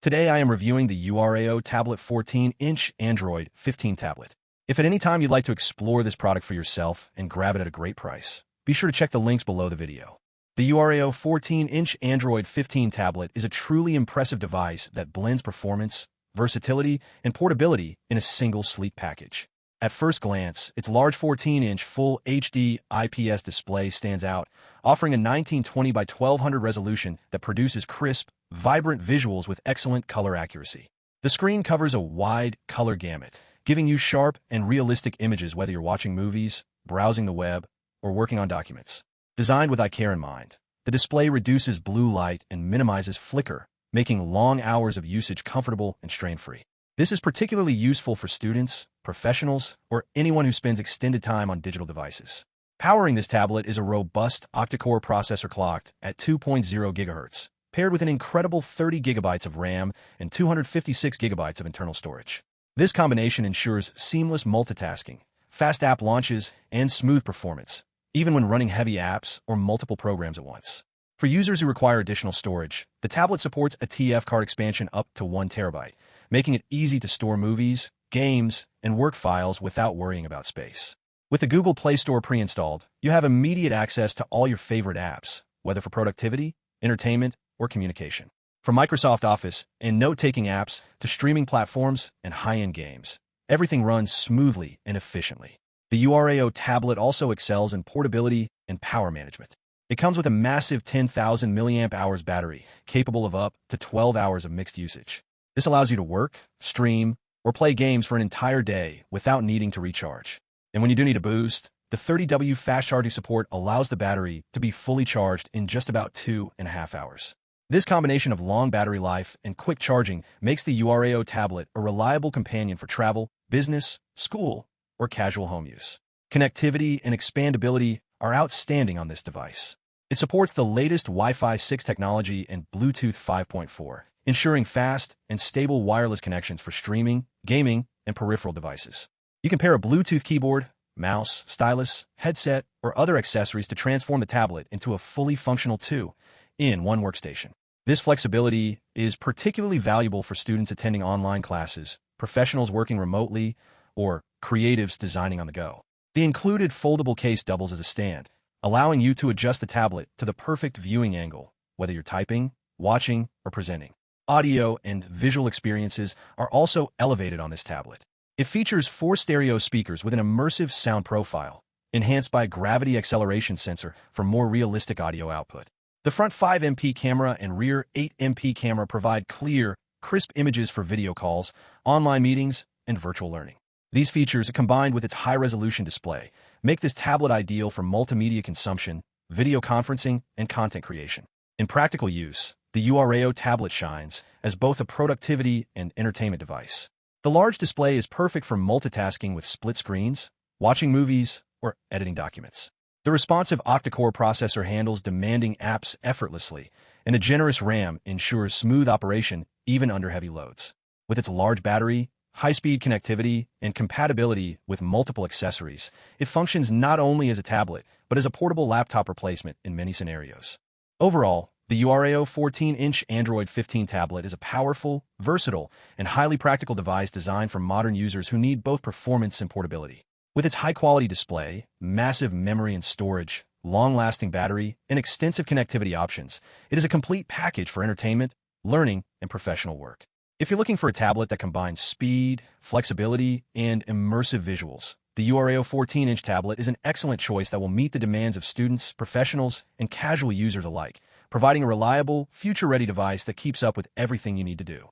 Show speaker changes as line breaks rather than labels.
Today I am reviewing the URAO Tablet 14-inch Android 15 tablet. If at any time you'd like to explore this product for yourself and grab it at a great price, be sure to check the links below the video. The URAO 14-inch Android 15 tablet is a truly impressive device that blends performance, versatility, and portability in a single sleek package. At first glance, its large 14-inch Full HD IPS display stands out, offering a 1920 by 1200 resolution that produces crisp, vibrant visuals with excellent color accuracy. The screen covers a wide color gamut, giving you sharp and realistic images whether you're watching movies, browsing the web, or working on documents. Designed with eye-care in mind, the display reduces blue light and minimizes flicker, making long hours of usage comfortable and strain-free. This is particularly useful for students, professionals, or anyone who spends extended time on digital devices. Powering this tablet is a robust octa-core processor clocked at 2.0 GHz, paired with an incredible 30 GB of RAM and 256 GB of internal storage. This combination ensures seamless multitasking, fast app launches, and smooth performance, even when running heavy apps or multiple programs at once. For users who require additional storage, the tablet supports a TF card expansion up to 1 TB, making it easy to store movies, games, and work files without worrying about space. With the Google Play Store pre-installed, you have immediate access to all your favorite apps, whether for productivity, entertainment, or communication. From Microsoft Office and note-taking apps to streaming platforms and high-end games, everything runs smoothly and efficiently. The URAO tablet also excels in portability and power management. It comes with a massive 10,000 mAh battery, capable of up to 12 hours of mixed usage. This allows you to work, stream, or play games for an entire day without needing to recharge. And when you do need a boost, the 30W fast charging support allows the battery to be fully charged in just about 2.5 hours. This combination of long battery life and quick charging makes the URAO tablet a reliable companion for travel, business, school, or casual home use. Connectivity and expandability are outstanding on this device. It supports the latest Wi-Fi 6 technology and Bluetooth 5.4, ensuring fast and stable wireless connections for streaming, gaming, and peripheral devices. You can pair a Bluetooth keyboard, mouse, stylus, headset, or other accessories to transform the tablet into a fully functional two-in-one workstation. This flexibility is particularly valuable for students attending online classes, professionals working remotely, or creatives designing on the go. The included foldable case doubles as a stand, allowing you to adjust the tablet to the perfect viewing angle, whether you're typing, watching, or presenting. Audio and visual experiences are also elevated on this tablet. It features 4 stereo speakers with an immersive sound profile, enhanced by a gravity acceleration sensor for more realistic audio output. The front 5MP camera and rear 8MP camera provide clear, crisp images for video calls, online meetings, and virtual learning. These features, combined with its high-resolution display, make this tablet ideal for multimedia consumption, video conferencing, and content creation. In practical use, the URAO tablet shines as both a productivity and entertainment device. The large display is perfect for multitasking with split screens, watching movies, or editing documents. The responsive octa-core processor handles demanding apps effortlessly, and a generous RAM ensures smooth operation even under heavy loads. With its large battery, high-speed connectivity, and compatibility with multiple accessories, it functions not only as a tablet, but as a portable laptop replacement in many scenarios. Overall, the URAO 14-inch Android 15 tablet is a powerful, versatile, and highly practical device designed for modern users who need both performance and portability. With its high-quality display, massive memory and storage, long-lasting battery, and extensive connectivity options, it is a complete package for entertainment, learning, and professional work. If you're looking for a tablet that combines speed, flexibility, and immersive visuals, the URAO 14-inch tablet is an excellent choice that will meet the demands of students, professionals, and casual users alike, providing a reliable, future-ready device that keeps up with everything you need to do.